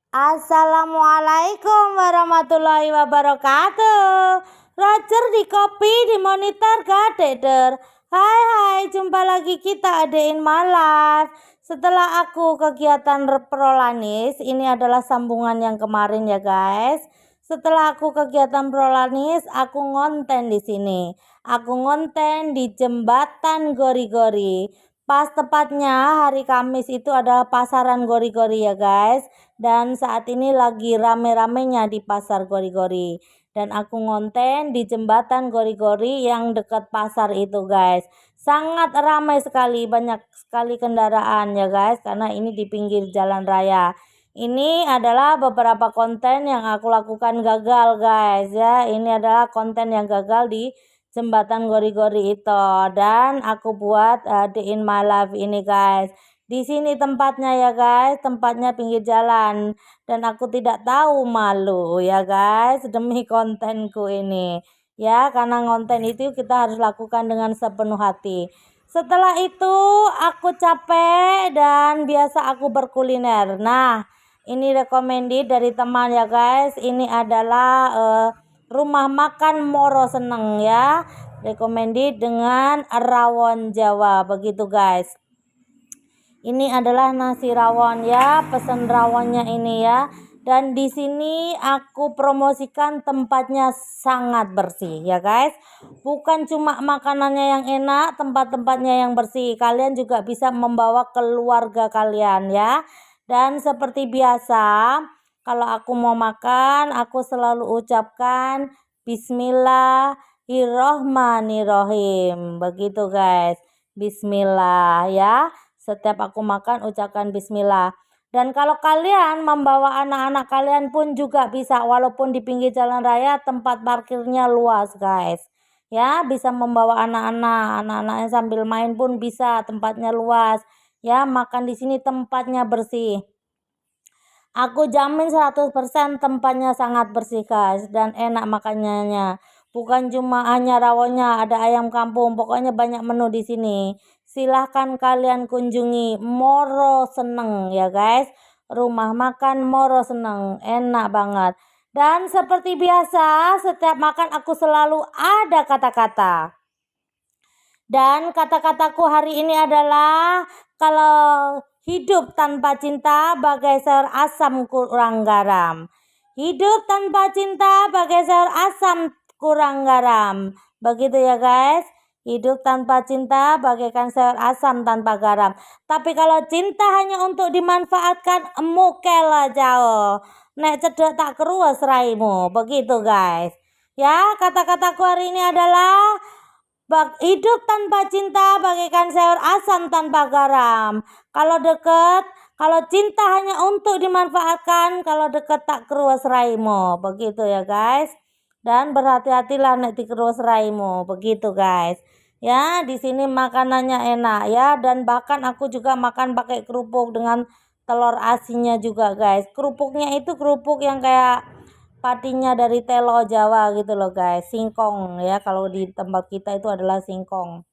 Assalamualaikum warahmatullahi wabarakatuh. Roger di kopi di monitor gadeder. Hai, jumpa lagi kita Adein Malaf. Setelah aku kegiatan prolanis, ini adalah sambungan yang kemarin ya guys. Setelah aku kegiatan prolanis, aku ngonten di sini. Aku ngonten di jembatan Gori-Gori. Pas tepatnya hari Kamis itu adalah pasaran Gori-Gori ya guys. Dan saat ini lagi rame-ramenya di pasar Gori-Gori. Dan aku ngonten di jembatan Gori-Gori yang dekat pasar itu guys. Sangat ramai sekali, banyak sekali kendaraan ya guys. Karena ini di pinggir jalan raya. Ini adalah beberapa konten yang aku lakukan gagal guys ya. Ini adalah konten yang gagal di jembatan Gori-Gori itu, dan aku buat Day in My Life ini guys. Di sini tempatnya ya guys, tempatnya pinggir jalan, dan aku tidak tahu malu ya guys demi kontenku ini ya, karena konten itu kita harus lakukan dengan sepenuh hati. Setelah itu aku capek dan biasa aku berkuliner. Nah, ini recommended dari teman ya guys. Ini adalah rumah makan Moro Seneng ya, recommended dengan rawon Jawa begitu guys. Ini adalah nasi rawon ya, pesen rawonnya ini ya. Dan di sini aku promosikan tempatnya sangat bersih ya guys. Bukan cuma makanannya yang enak, tempat-tempatnya yang bersih. Kalian juga bisa membawa keluarga kalian ya. Dan seperti biasa, kalau aku mau makan, aku selalu ucapkan Bismillahirrohmanirrohim. Begitu guys. Bismillah ya. Setiap aku makan ucapkan bismillah. Dan kalau kalian membawa anak-anak kalian pun juga bisa, walaupun di pinggir jalan raya tempat parkirnya luas guys. Ya, bisa membawa anak-anaknya sambil main pun bisa, tempatnya luas. Ya, makan di sini tempatnya bersih. Aku jamin 100% tempatnya sangat bersih guys, dan enak makanannya. Bukan cuma hanya rawonnya, ada ayam kampung, pokoknya banyak menu di sini. Silahkan kalian kunjungi Moro Seneng ya guys. Rumah makan Moro Seneng, enak banget. Dan seperti biasa, setiap makan aku selalu ada kata-kata. Dan kata-kataku hari ini adalah, kalau hidup tanpa cinta bagai sayur asam kurang garam. Hidup tanpa cinta bagai sayur asam kurang garam. Begitu ya guys. Hidup tanpa cinta bagaikan sayur asam tanpa garam. Tapi kalau cinta hanya untuk dimanfaatkan, mukela jauh. Nek cedek tak keruas raimu. Begitu guys. Ya, kata-kataku hari ini adalah, hidup tanpa cinta bagaikan sayur asam tanpa garam. Kalau cinta hanya untuk dimanfaatkan, kalau deket tak keruas raimu. Begitu ya guys. Dan berhati-hatilah nek dikeruas raimu. Begitu guys. Ya, di sini makanannya enak ya, dan bahkan aku juga makan pakai kerupuk dengan telur asinnya juga guys. Kerupuknya itu kerupuk yang kayak patinya dari telo Jawa gitu loh guys, singkong ya, kalau di tempat kita itu adalah singkong.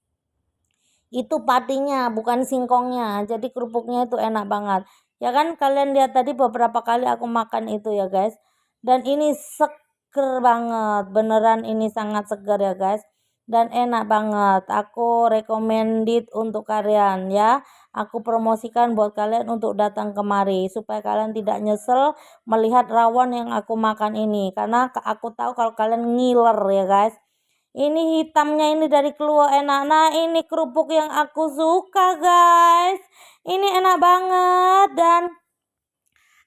Itu patinya, bukan singkongnya. Jadi kerupuknya itu enak banget. Ya kan, kalian lihat tadi beberapa kali aku makan itu ya guys. Dan ini seger banget, beneran ini sangat segar ya guys. Dan enak banget. Aku recommended untuk kalian ya. Aku promosikan buat kalian untuk datang kemari supaya kalian tidak nyesel melihat rawon yang aku makan ini, karena aku tahu kalau kalian ngiler ya guys. Ini hitamnya ini dari keluar enak. Nah, ini kerupuk yang aku suka guys. Ini enak banget dan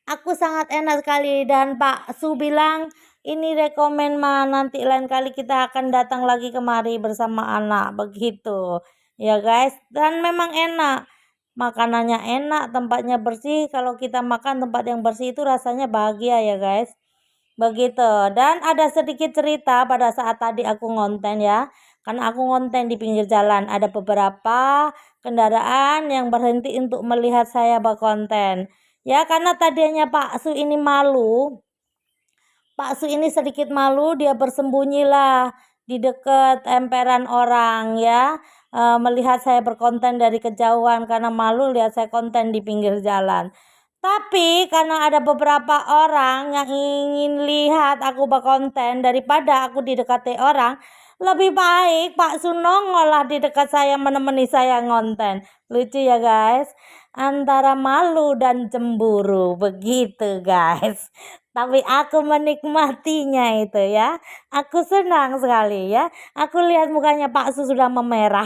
aku sangat enak sekali. Dan Pak Su bilang ini rekomen mah, nanti lain kali kita akan datang lagi kemari bersama anak. Begitu ya guys. Dan memang enak. Makanannya enak, tempatnya bersih. Kalau kita makan tempat yang bersih itu rasanya bahagia ya guys. Begitu. Dan ada sedikit cerita pada saat tadi aku ngonten ya. Karena aku ngonten di pinggir jalan. Ada beberapa kendaraan yang berhenti untuk melihat saya berkonten. Ya, karena tadinya Pak Su ini malu. Pak Su ini sedikit malu, dia bersembunyilah di dekat emperan orang ya. Melihat saya berkonten dari kejauhan karena malu lihat saya konten di pinggir jalan. Tapi karena ada beberapa orang yang ingin lihat aku berkonten daripada aku didekati orang, lebih baik Pak Sunongo lah di dekat saya menemani saya ngonten. Lucu ya guys, antara malu dan cemburu begitu guys. Tapi aku menikmatinya itu ya. Aku senang sekali ya. Aku lihat mukanya Pak Su sudah memerah.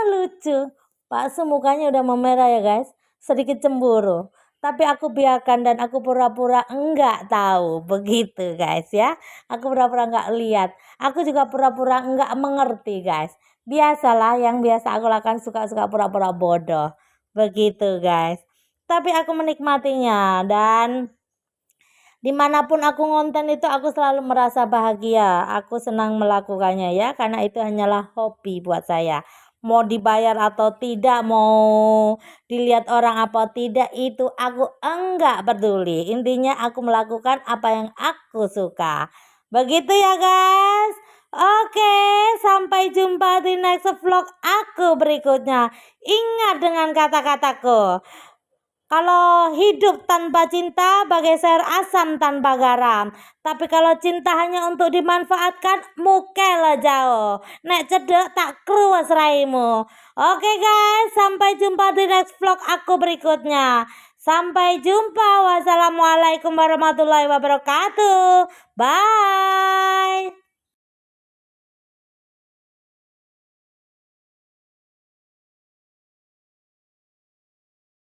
Lucu. Pak Su mukanya udah memerah ya guys. Sedikit cemburu. Tapi aku biarkan dan aku pura-pura enggak tahu. Begitu guys ya. Aku pura-pura enggak lihat. Aku juga pura-pura enggak mengerti guys. Biasalah yang biasa aku lakukan, suka-suka pura-pura bodoh. Begitu guys. Tapi aku menikmatinya dan dimanapun aku ngonten itu aku selalu merasa bahagia. Aku senang melakukannya ya, karena itu hanyalah hobi buat saya. Mau dibayar atau tidak, mau dilihat orang apa tidak, itu aku enggak peduli. Intinya aku melakukan apa yang aku suka. Begitu ya guys. Oke, sampai jumpa di next vlog aku berikutnya. Ingat dengan kata-kataku. Kalau hidup tanpa cinta bagai sayur asam tanpa garam. Tapi kalau cinta hanya untuk dimanfaatkan, mukel jauh. Nek cedek tak kruwes raimu. Oke guys, sampai jumpa di next vlog aku berikutnya. Sampai jumpa. Wassalamualaikum warahmatullahi wabarakatuh. Bye.